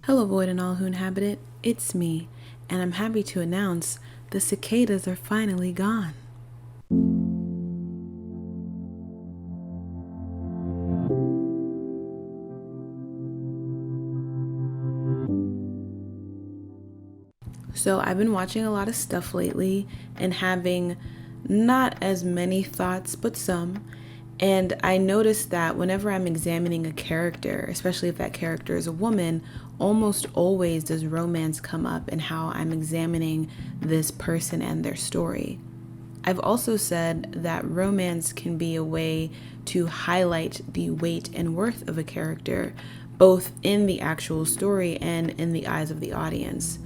Hello, void and all who inhabit it. It's me, and I'm happy to announce the cicadas are finally gone. So, I've been watching a lot of stuff lately and having not as many thoughts, but some. And I noticed that whenever I'm examining a character, especially if that character is a woman, almost always does romance come up in how I'm examining this person and their story. I've also said that romance can be a way to highlight the weight and worth of a character, both in the actual story and in the eyes of the audience.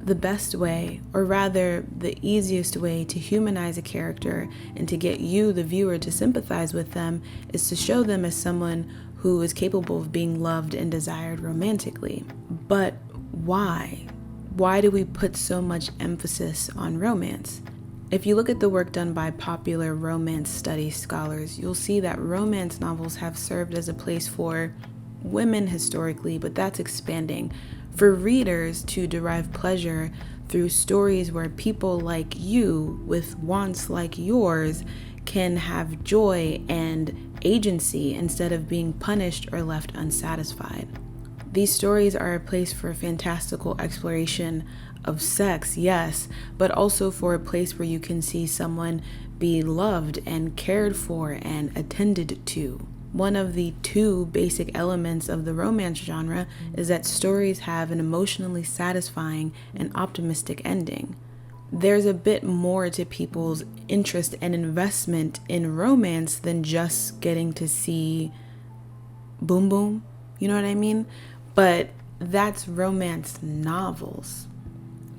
The best way, or rather the easiest way to humanize a character and to get you, the viewer, to sympathize with them is to show them as someone who is capable of being loved and desired romantically. But why? Why do we put so much emphasis on romance? If you look at the work done by popular romance studies scholars, you'll see that romance novels have served as a place for women historically, but that's expanding, for readers to derive pleasure through stories where people like you, with wants like yours, can have joy and agency instead of being punished or left unsatisfied. These stories are a place for fantastical exploration of sex, yes, but also for a place where you can see someone be loved and cared for and attended to. One of the two basic elements of the romance genre is that stories have an emotionally satisfying and optimistic ending. There's a bit more to people's interest and investment in romance than just getting to see boom boom, you know what I mean? But that's romance novels.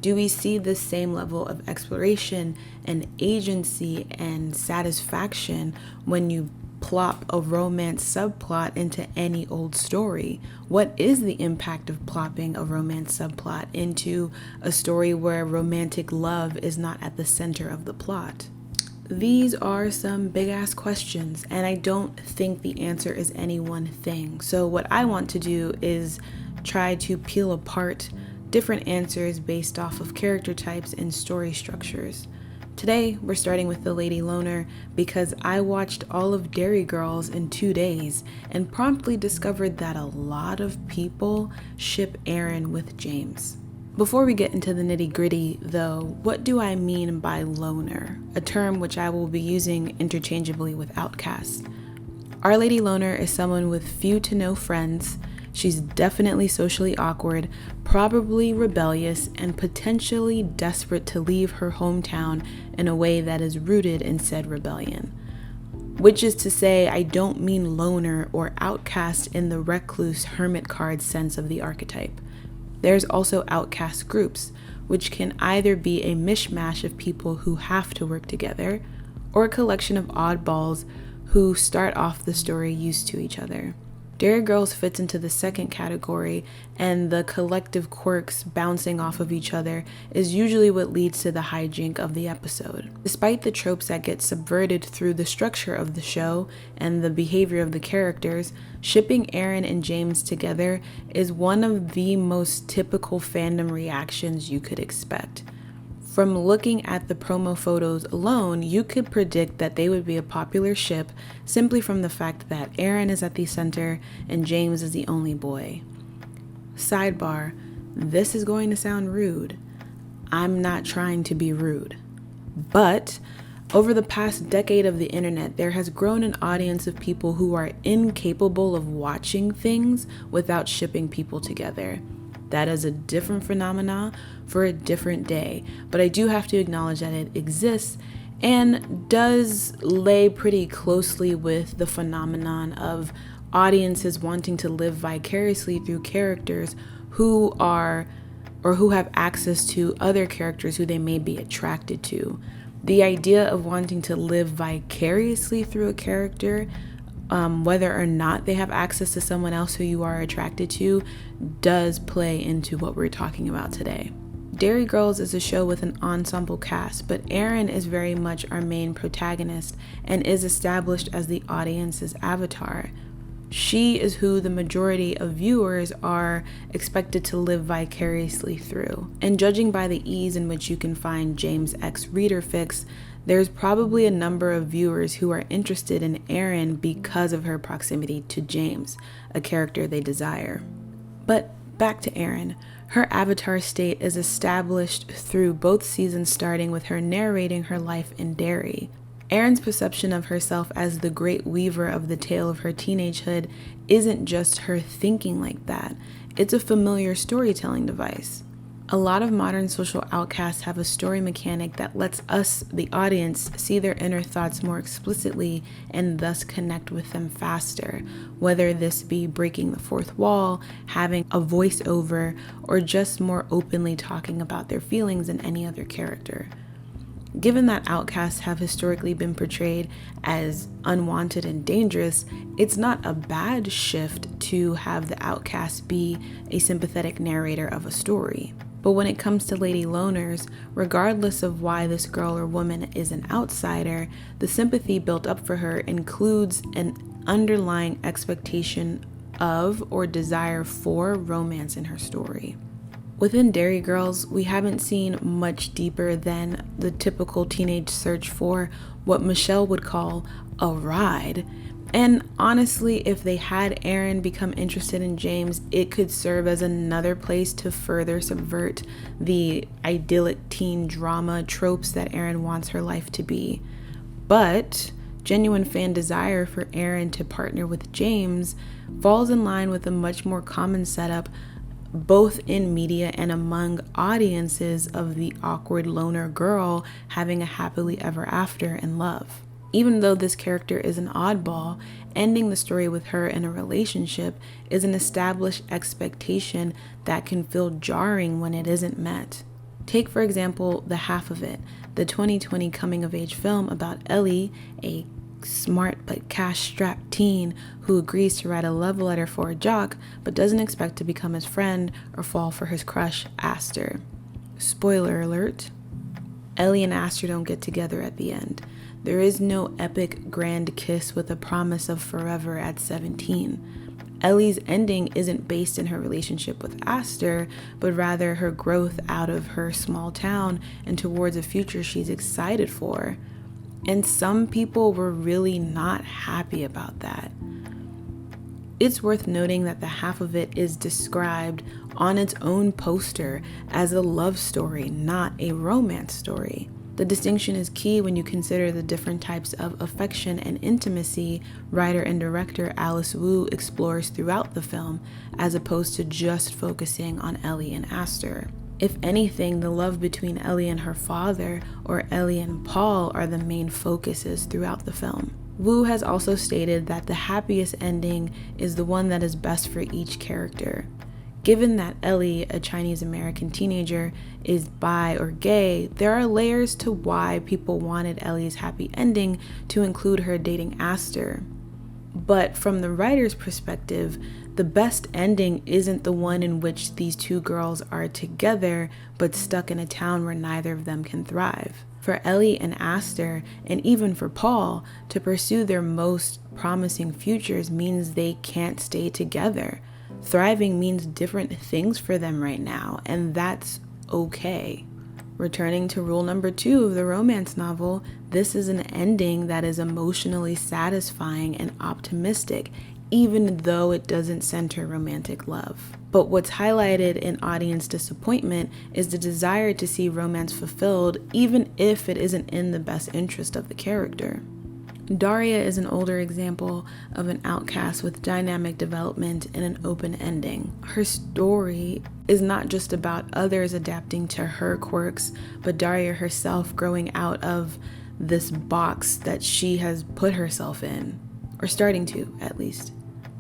Do we see the same level of exploration and agency and satisfaction when you plop a romance subplot into any old story? What is the impact of plopping a romance subplot into a story where romantic love is not at the center of the plot? These are some big ass questions, and I don't think the answer is any one thing. So what I want to do is try to peel apart different answers based off of character types and story structures. Today, we're starting with the Lady Loner because I watched all of Derry Girls in 2 days and promptly discovered that a lot of people ship Aaron with James. Before we get into the nitty-gritty, though, what do I mean by loner? A term which I will be using interchangeably with outcast. Our Lady Loner is someone with few to no friends. She's definitely socially awkward, probably rebellious, and potentially desperate to leave her hometown in a way that is rooted in said rebellion. Which is to say, I don't mean loner or outcast in the recluse hermit card sense of the archetype. There's also outcast groups, which can either be a mishmash of people who have to work together, or a collection of oddballs who start off the story used to each other. Derry Girls fits into the second category, and the collective quirks bouncing off of each other is usually what leads to the hijink of the episode. Despite the tropes that get subverted through the structure of the show and the behavior of the characters, shipping Aaron and James together is one of the most typical fandom reactions you could expect. From looking at the promo photos alone, you could predict that they would be a popular ship simply from the fact that Aaron is at the center and James is the only boy. Sidebar, this is going to sound rude. I'm not trying to be rude. But over the past decade of the internet, there has grown an audience of people who are incapable of watching things without shipping people together. That is a different phenomena for a different day, but I do have to acknowledge that it exists and does lay pretty closely with the phenomenon of audiences wanting to live vicariously through characters who are or who have access to other characters who they may be attracted to. The idea of wanting to live vicariously through a character, whether or not they have access to someone else who you are attracted to, does play into what we're talking about today. Derry Girls is a show with an ensemble cast, but Aaron is very much our main protagonist and is established as the audience's avatar. She is who the majority of viewers are expected to live vicariously through. And judging by the ease in which you can find James X reader fics, there's probably a number of viewers who are interested in Erin because of her proximity to James, a character they desire. But back to Erin. Her avatar state is established through both seasons, starting with her narrating her life in Derry. Erin's perception of herself as the great weaver of the tale of her teenagehood isn't just her thinking like that. It's a familiar storytelling device. A lot of modern social outcasts have a story mechanic that lets us, the audience, see their inner thoughts more explicitly and thus connect with them faster, whether this be breaking the fourth wall, having a voiceover, or just more openly talking about their feelings than any other character. Given that outcasts have historically been portrayed as unwanted and dangerous, it's not a bad shift to have the outcast be a sympathetic narrator of a story. But when it comes to lady loners, regardless of why this girl or woman is an outsider, the sympathy built up for her includes an underlying expectation of or desire for romance in her story. Within Derry Girls, we haven't seen much deeper than the typical teenage search for what Michelle would call a ride. And honestly, if they had Erin become interested in James, it could serve as another place to further subvert the idyllic teen drama tropes that Erin wants her life to be. But genuine fan desire for Erin to partner with James falls in line with a much more common setup both in media and among audiences of the awkward loner girl having a happily ever after in love. Even though this character is an oddball, ending the story with her in a relationship is an established expectation that can feel jarring when it isn't met. Take, for example, The Half of It, the 2020 coming-of-age film about Ellie, a smart but cash-strapped teen who agrees to write a love letter for a jock but doesn't expect to become his friend or fall for his crush, Aster. Spoiler alert, Ellie and Aster don't get together at the end. There is no epic grand kiss with a promise of forever at 17. Ellie's ending isn't based in her relationship with Aster, but rather her growth out of her small town and towards a future she's excited for. And some people were really not happy about that. It's worth noting that The Half of It is described on its own poster as a love story, not a romance story. The distinction is key when you consider the different types of affection and intimacy writer and director Alice Wu explores throughout the film, as opposed to just focusing on Ellie and Aster. If anything, the love between Ellie and her father, or Ellie and Paul, are the main focuses throughout the film. Wu has also stated that the happiest ending is the one that is best for each character. Given that Ellie, a Chinese American teenager, is bi or gay, there are layers to why people wanted Ellie's happy ending to include her dating Aster. But from the writer's perspective, the best ending isn't the one in which these two girls are together but stuck in a town where neither of them can thrive. For Ellie and Aster, and even for Paul, to pursue their most promising futures means they can't stay together. Thriving means different things for them right now, and that's okay. Returning to rule number 2 of the romance novel, this is an ending that is emotionally satisfying and optimistic, even though it doesn't center romantic love. But what's highlighted in audience disappointment is the desire to see romance fulfilled, even if it isn't in the best interest of the character. Daria is an older example of an outcast with dynamic development and an open ending. Her story is not just about others adapting to her quirks, but Daria herself growing out of this box that she has put herself in, or starting to, at least.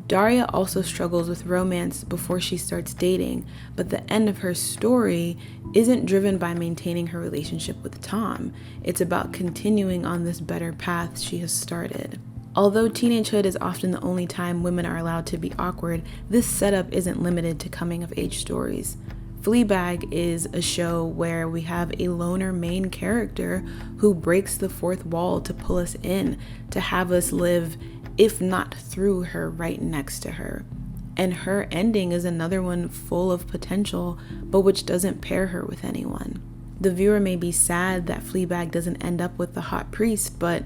Daria also struggles with romance before she starts dating, but the end of her story isn't driven by maintaining her relationship with Tom. It's about continuing on this better path she has started. Although teenagehood is often the only time women are allowed to be awkward, this setup isn't limited to coming-of-age stories. Fleabag is a show where we have a loner main character who breaks the fourth wall to pull us in, to have us live if not through her, right next to her. And her ending is another one full of potential, but which doesn't pair her with anyone. The viewer may be sad that Fleabag doesn't end up with the hot priest, but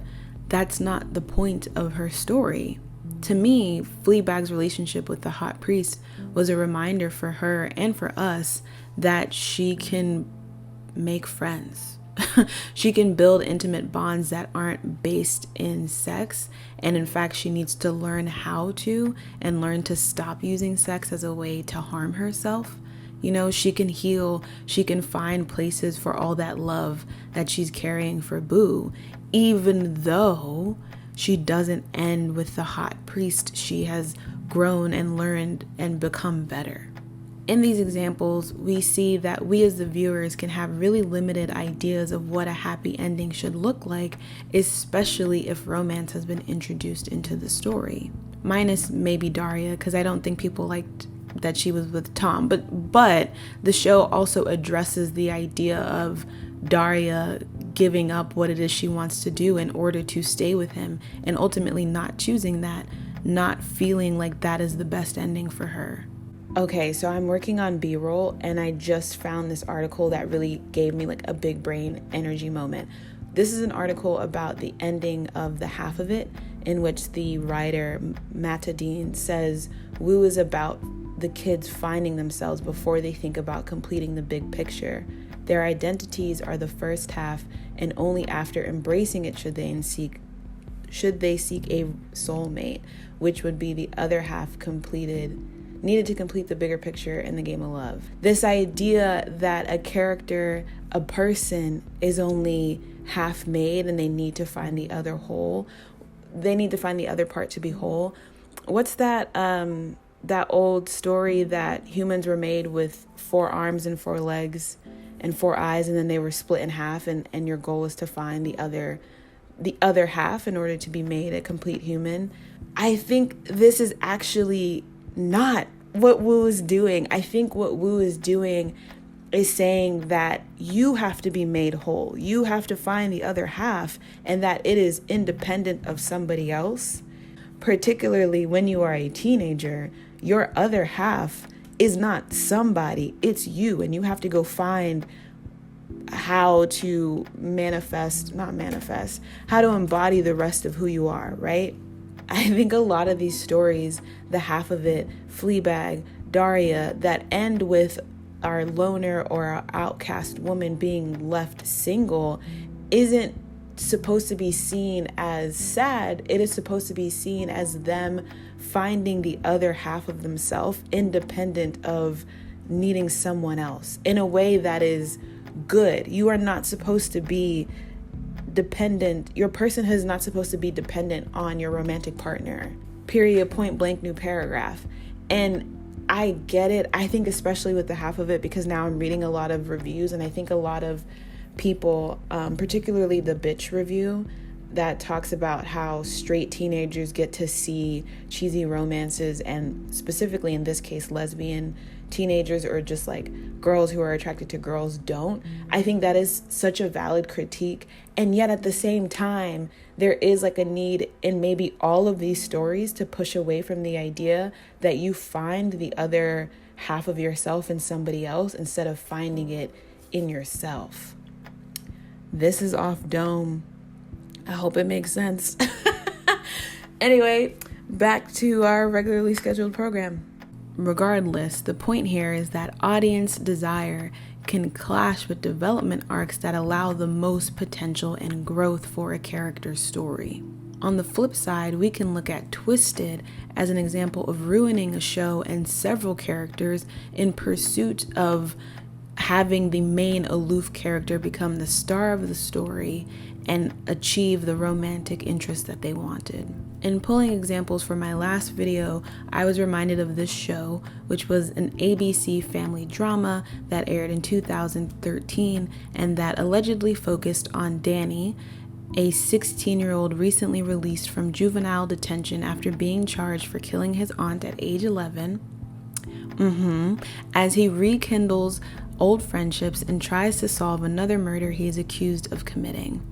that's not the point of her story. To me, Fleabag's relationship with the hot priest was a reminder for her and for us that she can make friends. She can build intimate bonds that aren't based in sex. And in fact, she needs to learn how to and learn to stop using sex as a way to harm herself. You know, she can heal. She can find places for all that love that she's carrying for Boo, even though she doesn't end with the hot priest. She has grown and learned and become better. In these examples, we see that we as the viewers can have really limited ideas of what a happy ending should look like, especially if romance has been introduced into the story. Minus maybe Daria, because I don't think people liked that she was with Tom. But the show also addresses the idea of Daria giving up what it is she wants to do in order to stay with him, and ultimately not choosing that, not feeling like that is the best ending for her. Okay, so I'm working on B-roll, and I just found this article that really gave me like a big brain energy moment. This is an article about the ending of the half of it, in which the writer Mata Dean says Woo is about the kids finding themselves before they think about completing the big picture. Their identities are the first half, and only after embracing it should they seek a soulmate, which would be the other half needed to complete the bigger picture in the game of love. This idea that a character, a person, is only half made and they need to find the other whole. They need to find the other part to be whole. What's that old story that humans were made with 4 arms and 4 legs and 4 eyes, and then they were split in half, and your goal is to find the other half in order to be made a complete human? I think this is actually not what Woo is doing. I think what Woo is doing is saying that you have to be made whole. You have to find the other half, and that it is independent of somebody else. Particularly when you are a teenager, your other half is not somebody, it's you, and you have to go find how to how to embody the rest of who you are, right? I think a lot of these stories, the half of it, Fleabag, Daria, that end with our loner or our outcast woman being left single, isn't supposed to be seen as sad. It is supposed to be seen as them finding the other half of themselves, independent of needing someone else, in a way that is good. You are not supposed to be dependent. Your person is not supposed to be dependent on your romantic partner. Period, point blank, new paragraph. And I get it. I think especially with the half of it, because now I'm reading a lot of reviews, and I think a lot of people, particularly the bitch review that talks about how straight teenagers get to see cheesy romances, and specifically in this case lesbian teenagers, or just like girls who are attracted to girls, don't. I think that is such a valid critique, and yet at the same time there is like a need in maybe all of these stories to push away from the idea that you find the other half of yourself in somebody else instead of finding it in yourself. This is off dome. I hope it makes sense. Anyway, back to our regularly scheduled program. Regardless, the point here is that audience desire can clash with development arcs that allow the most potential and growth for a character's story. On the flip side, we can look at Twisted as an example of ruining a show and several characters in pursuit of having the main aloof character become the star of the story and achieve the romantic interest that they wanted. In pulling examples for my last video, I was reminded of this show, which was an ABC family drama that aired in 2013 and that allegedly focused on Danny, a 16-year-old recently released from juvenile detention after being charged for killing his aunt at age 11, as he rekindles old friendships and tries to solve another murder he is accused of committing.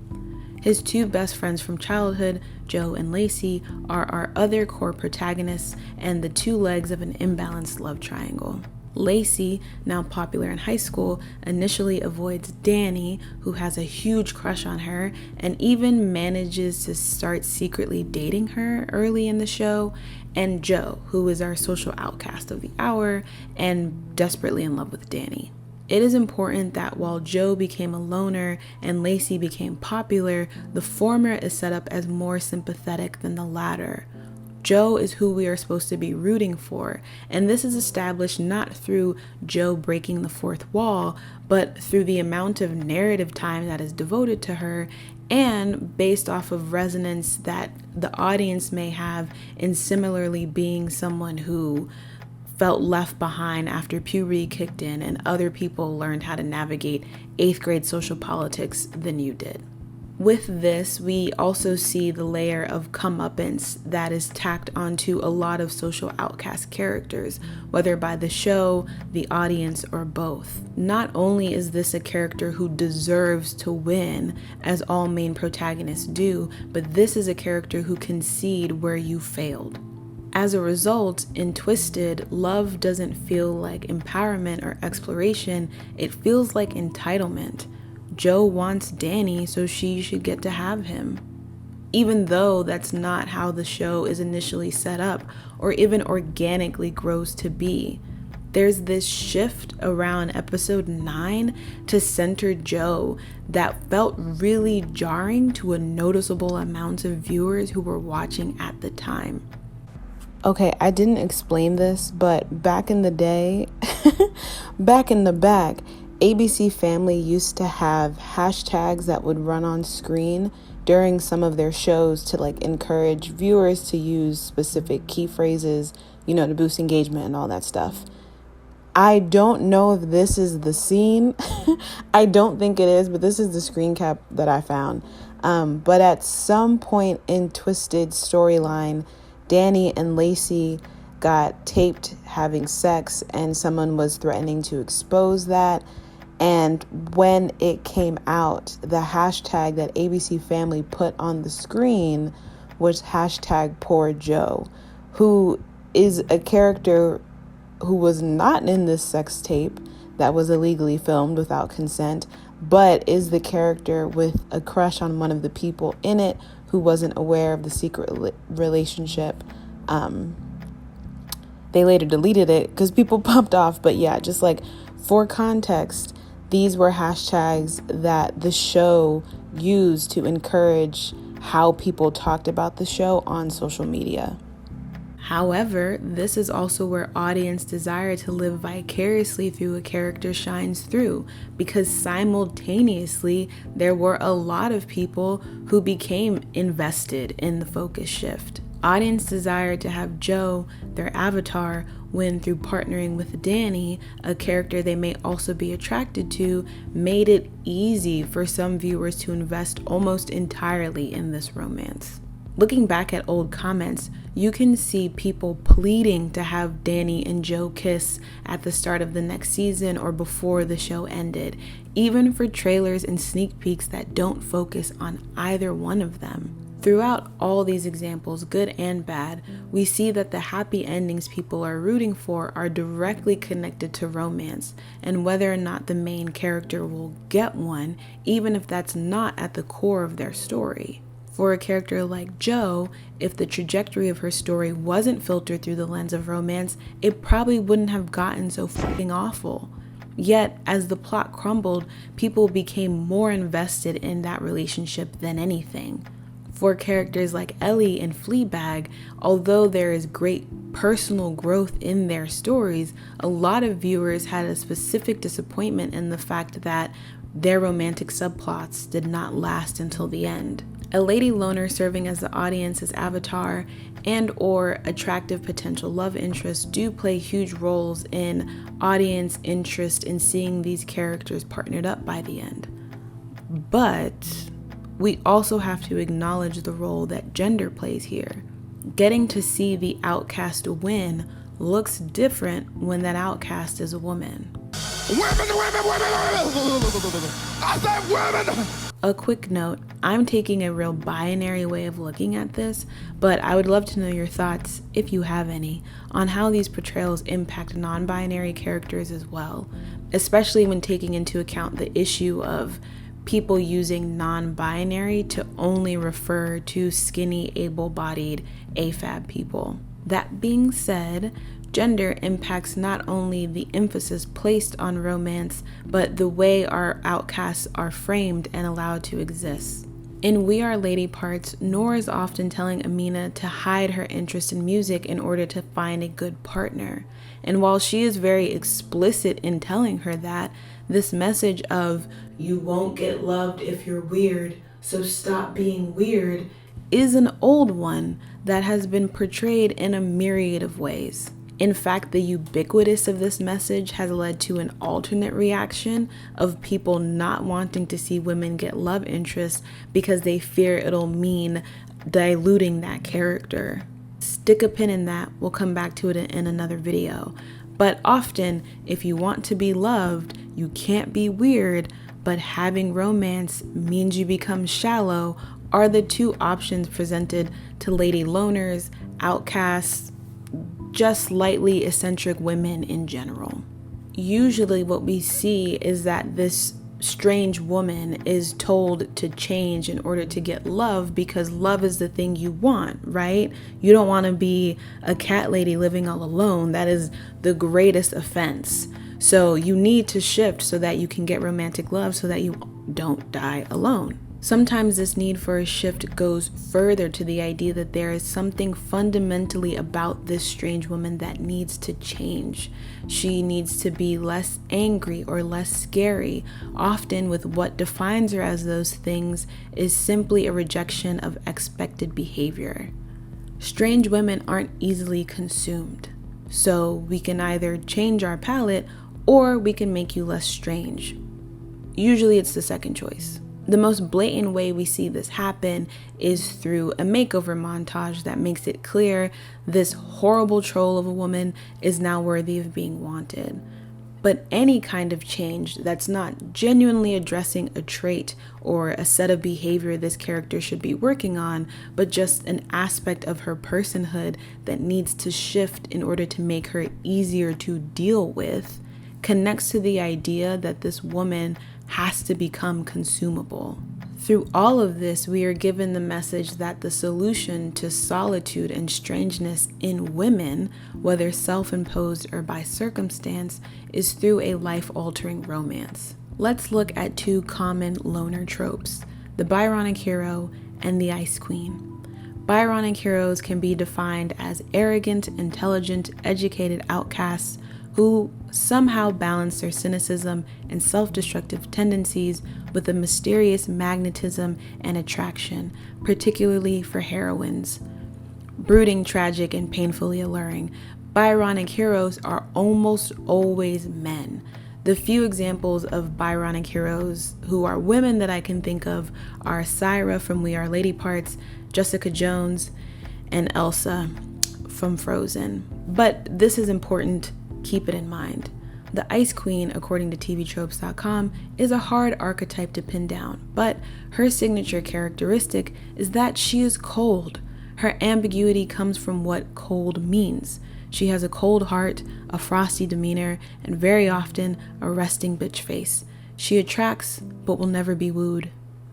His two best friends from childhood, Joe and Lacey, are our other core protagonists and the two legs of an imbalanced love triangle. Lacey, now popular in high school, initially avoids Danny, who has a huge crush on her, and even manages to start secretly dating her early in the show, and Joe, who is our social outcast of the hour and desperately in love with Danny. It is important that while Joe became a loner and Lacey became popular, the former is set up as more sympathetic than the latter. Joe is who we are supposed to be rooting for, and this is established not through Joe breaking the fourth wall, but through the amount of narrative time that is devoted to her and based off of resonance that the audience may have in similarly being someone who felt left behind after puberty kicked in and other people learned how to navigate 8th grade social politics than you did. With this, we also see the layer of comeuppance that is tacked onto a lot of social outcast characters, whether by the show, the audience, or both. Not only is this a character who deserves to win, as all main protagonists do, but this is a character who concede where you failed. As a result, in Twisted, love doesn't feel like empowerment or exploration, it feels like entitlement. Joe wants Danny, so she should get to have him. Even though that's not how the show is initially set up, or even organically grows to be. There's this shift around episode 9 to center Joe that felt really jarring to a noticeable amount of viewers who were watching at the time. Okay, I didn't explain this, but back in the day, back in the back, ABC Family used to have hashtags that would run on screen during some of their shows to encourage viewers to use specific key phrases, to boost engagement and all that stuff. I don't know if this is the scene. I don't think it is, but this is the screen cap that I found. But at some point in Twisted storyline, Danny and Lacey got taped having sex and someone was threatening to expose that. And when it came out, the hashtag that ABC Family put on the screen was hashtag poor Joe, who is a character who was not in this sex tape that was illegally filmed without consent, but is the character with a crush on one of the people in it who wasn't aware of the secret relationship. They later deleted it because people popped off, but yeah, just for context, these were hashtags that the show used to encourage how people talked about the show on social media. However, this is also where audience desire to live vicariously through a character shines through, because simultaneously there were a lot of people who became invested in the focus shift. Audience desire to have Joe, their avatar, win through partnering with Danny, a character they may also be attracted to, made it easy for some viewers to invest almost entirely in this romance. Looking back at old comments, you can see people pleading to have Danny and Joe kiss at the start of the next season or before the show ended, even for trailers and sneak peeks that don't focus on either one of them. Throughout all these examples, good and bad, we see that the happy endings people are rooting for are directly connected to romance and whether or not the main character will get one, even if that's not at the core of their story. For a character like Joe, if the trajectory of her story wasn't filtered through the lens of romance, it probably wouldn't have gotten so fucking awful. Yet, as the plot crumbled, people became more invested in that relationship than anything. For characters like Ellie and Fleabag, although there is great personal growth in their stories, a lot of viewers had a specific disappointment in the fact that their romantic subplots did not last until the end. A lady loner serving as the audience's avatar and or attractive potential love interests do play huge roles in audience interest in seeing these characters partnered up by the end. But we also have to acknowledge the role that gender plays here. Getting to see the outcast win looks different when that outcast is a woman. Women! I said women! A quick note, I'm taking a real binary way of looking at this, but I would love to know your thoughts, if you have any, on how these portrayals impact non-binary characters as well, especially when taking into account the issue of people using non-binary to only refer to skinny, able-bodied AFAB people. That being said, gender impacts not only the emphasis placed on romance, but the way our outcasts are framed and allowed to exist. In We Are Lady Parts, Noor is often telling Amina to hide her interest in music in order to find a good partner. And while she is very explicit in telling her that, this message of, "You won't get loved if you're weird, so stop being weird," is an old one that has been portrayed in a myriad of ways. In fact, the ubiquitous of this message has led to an alternate reaction of people not wanting to see women get love interest because they fear it'll mean diluting that character. Stick a pin in that, we'll come back to it in another video. But often, if you want to be loved, you can't be weird, but having romance means you become shallow are the two options presented to lady loners, outcasts, just slightly eccentric women in general. Usually what we see is that this strange woman is told to change in order to get love because love is the thing you want, right? You don't want to be a cat lady living all alone. That is the greatest offense. So you need to shift so that you can get romantic love so that you don't die alone. Sometimes this need for a shift goes further to the idea that there is something fundamentally about this strange woman that needs to change. She needs to be less angry or less scary, often with what defines her as those things is simply a rejection of expected behavior. Strange women aren't easily consumed, so we can either change our palette or we can make you less strange. Usually it's the second choice. The most blatant way we see this happen is through a makeover montage that makes it clear this horrible troll of a woman is now worthy of being wanted. But any kind of change that's not genuinely addressing a trait or a set of behavior this character should be working on, but just an aspect of her personhood that needs to shift in order to make her easier to deal with, connects to the idea that this woman has to become consumable. Through all of this, we are given the message that the solution to solitude and strangeness in women, whether self-imposed or by circumstance, is through a life-altering romance. Let's look at two common loner tropes, the Byronic hero and the Ice Queen. Byronic heroes can be defined as arrogant, intelligent, educated outcasts who somehow balance their cynicism and self-destructive tendencies with a mysterious magnetism and attraction, particularly for heroines. Brooding, tragic, and painfully alluring, Byronic heroes are almost always men. The few examples of Byronic heroes who are women that I can think of are Syra from We Are Lady Parts, Jessica Jones, and Elsa from Frozen. But this is important. Keep it in mind. The Ice Queen, according to tvtropes.com, is a hard archetype to pin down, but her signature characteristic is that she is cold. Her ambiguity comes from what cold means. She has a cold heart, a frosty demeanor, and very often a resting bitch face. She attracts, but will never be wooed.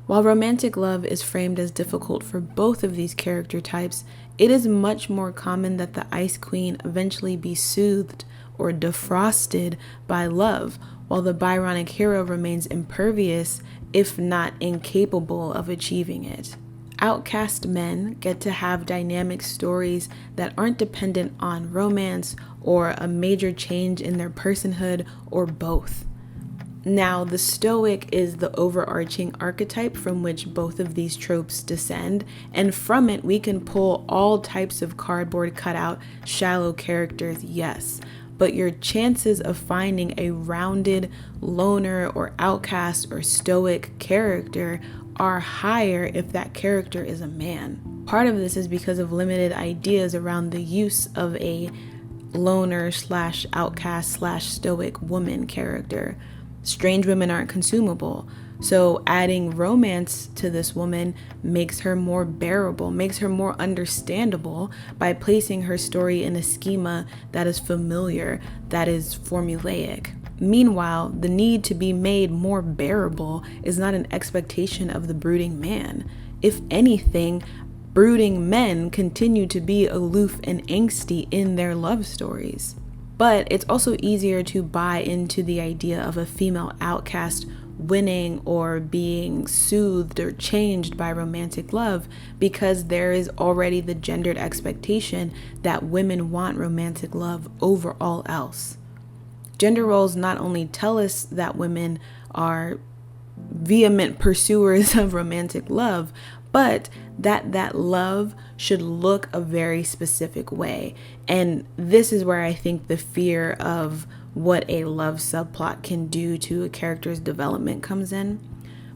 While romantic love is framed as difficult for both of these character types, it is much more common that the Ice Queen eventually be soothed or defrosted by love, while the Byronic hero remains impervious, if not incapable of achieving it. Outcast men get to have dynamic stories that aren't dependent on romance or a major change in their personhood or both. Now, the Stoic is the overarching archetype from which both of these tropes descend, and from it we can pull all types of cardboard cutout, shallow characters, yes. But your chances of finding a rounded loner or outcast or stoic character are higher if that character is a man. Part of this is because of limited ideas around the use of a loner / outcast / stoic woman character. Strange women aren't consumable. So adding romance to this woman makes her more bearable, makes her more understandable by placing her story in a schema that is familiar, that is formulaic. Meanwhile, the need to be made more bearable is not an expectation of the brooding man. If anything, brooding men continue to be aloof and angsty in their love stories. But it's also easier to buy into the idea of a female outcast winning or being soothed or changed by romantic love because there is already the gendered expectation that women want romantic love over all else. Gender roles not only tell us that women are vehement pursuers of romantic love, but that love should look a very specific way. And this is where I think the fear of what a love subplot can do to a character's development comes in.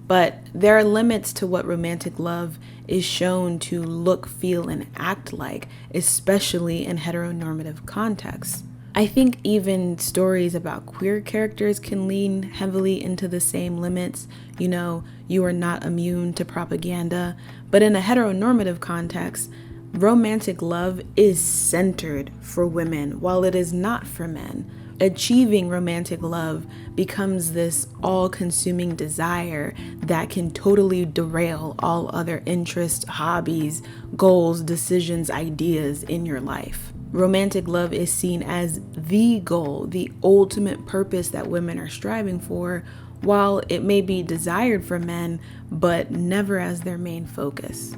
But there are limits to what romantic love is shown to look, feel, and act like, especially in heteronormative contexts. I think even stories about queer characters can lean heavily into the same limits. You know, you are not immune to propaganda. But in a heteronormative context, romantic love is centered for women while it is not for men. Achieving romantic love becomes this all-consuming desire that can totally derail all other interests, hobbies, goals, decisions, ideas in your life. Romantic love is seen as the goal, the ultimate purpose that women are striving for, while it may be desired for men, but never as their main focus.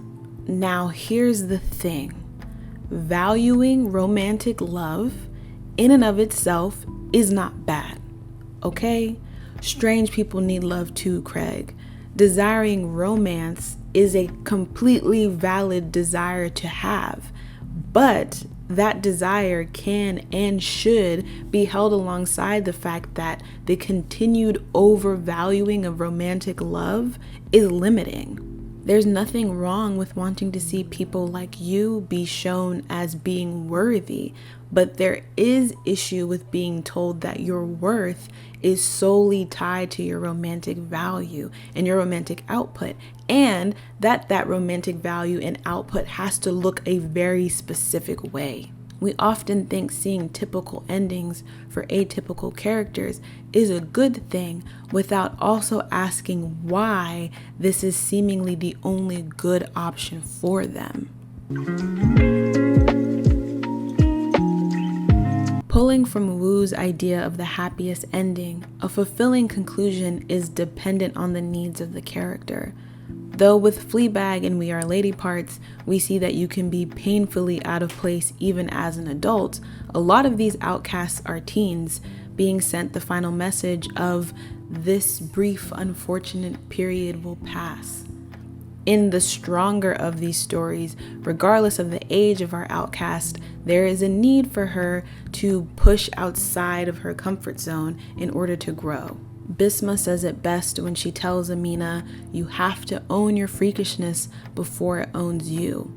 Now, here's the thing. Valuing romantic love in and of itself is not bad, okay? Strange people need love too, Craig. Desiring romance is a completely valid desire to have, but that desire can and should be held alongside the fact that the continued overvaluing of romantic love is limiting. There's nothing wrong with wanting to see people like you be shown as being worthy, but there is issue with being told that your worth is solely tied to your romantic value and your romantic output, and that romantic value and output has to look a very specific way. We often think seeing typical endings for atypical characters is a good thing without also asking why this is seemingly the only good option for them. Pulling from Wu's idea of the happiest ending, a fulfilling conclusion is dependent on the needs of the character. Though with Fleabag and We Are Lady Parts, we see that you can be painfully out of place even as an adult, a lot of these outcasts are teens being sent the final message of this brief, unfortunate period will pass. In the stronger of these stories, regardless of the age of our outcast, there is a need for her to push outside of her comfort zone in order to grow. Bisma says it best when she tells Amina, you have to own your freakishness before it owns you.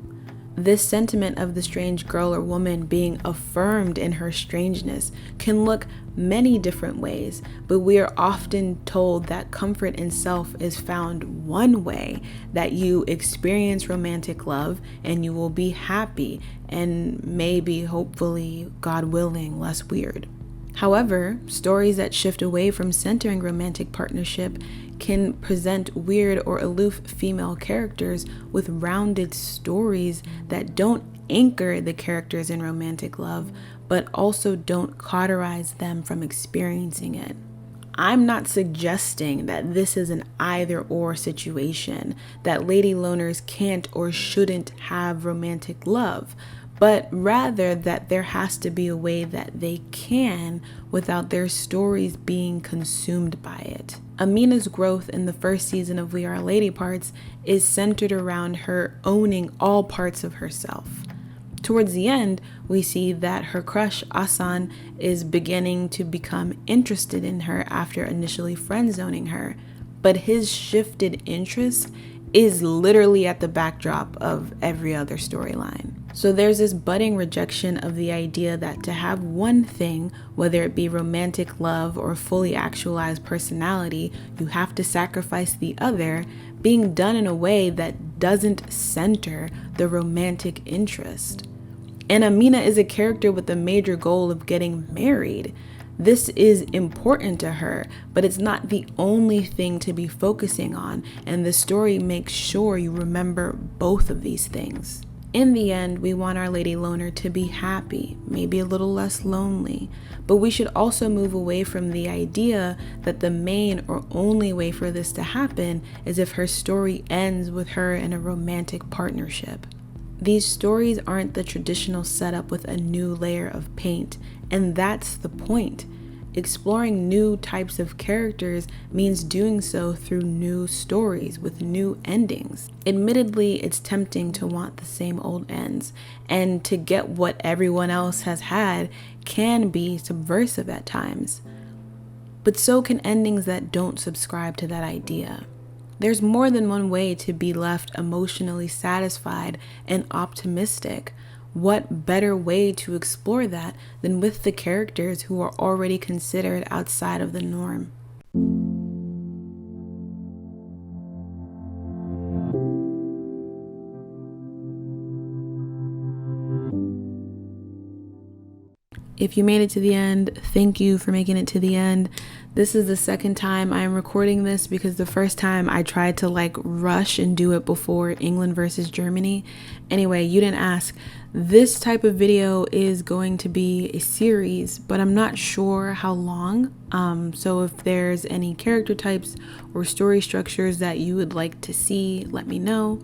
This sentiment of the strange girl or woman being affirmed in her strangeness can look many different ways, but we are often told that comfort in self is found one way, that you experience romantic love and you will be happy and maybe, hopefully, God willing, less weird. However, stories that shift away from centering romantic partnership can present weird or aloof female characters with rounded stories that don't anchor the characters in romantic love, but also don't cauterize them from experiencing it. I'm not suggesting that this is an either-or situation, that lady loners can't or shouldn't have romantic love, but rather that there has to be a way that they can without their stories being consumed by it. Amina's growth in the first season of We Are Lady Parts is centered around her owning all parts of herself. Towards the end, we see that her crush, Asan, is beginning to become interested in her after initially friend-zoning her, but his shifted interest is literally at the backdrop of every other storyline. So there's this budding rejection of the idea that to have one thing, whether it be romantic love or fully actualized personality, you have to sacrifice the other, being done in a way that doesn't center the romantic interest. And Amina is a character with the major goal of getting married. This is important to her, but it's not the only thing to be focusing on, and the story makes sure you remember both of these things. In the end, we want our Lady Loner to be happy, maybe a little less lonely, but we should also move away from the idea that the main or only way for this to happen is if her story ends with her in a romantic partnership. These stories aren't the traditional setup with a new layer of paint, and that's the point. Exploring new types of characters means doing so through new stories with new endings. Admittedly, it's tempting to want the same old ends, and to get what everyone else has had can be subversive at times. But so can endings that don't subscribe to that idea. There's more than one way to be left emotionally satisfied and optimistic. What better way to explore that than with the characters who are already considered outside of the norm? If you made it to the end, thank you for making it to the end. This is the second time I'm recording this because the first time I tried to rush and do it before England versus Germany. Anyway, you didn't ask. This type of video is going to be a series, but I'm not sure how long. So if there's any character types or story structures that you would like to see, let me know.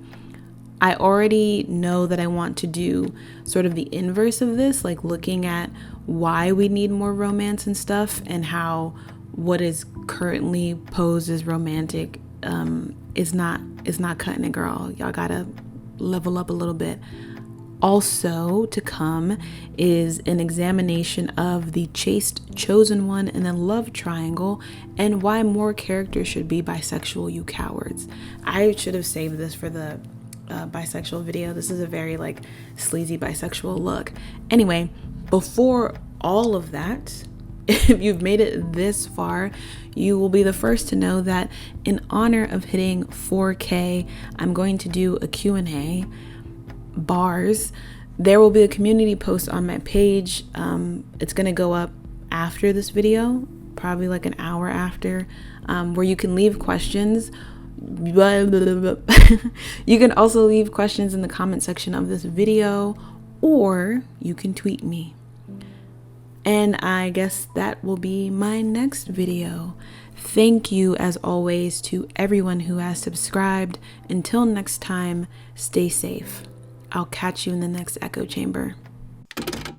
I already know that I want to do sort of the inverse of this, like looking at why we need more romance and stuff, and how what is currently posed as romantic is not cutting it, girl. Y'all gotta level up a little bit. Also to come is an examination of the chaste chosen one in a love triangle and why more characters should be bisexual, you cowards. I should have saved this for the bisexual video. This is a very sleazy bisexual look. Anyway, before all of that, if you've made it this far, you will be the first to know that in honor of hitting 4K, I'm going to do a Q&A. Bars. There will be a community post on my page. It's going to go up after this video, probably an hour after, where you can leave questions. You can also leave questions in the comment section of this video, or you can tweet me. And I guess that will be my next video. Thank you, as always, to everyone who has subscribed. Until next time, stay safe. I'll catch you in the next echo chamber.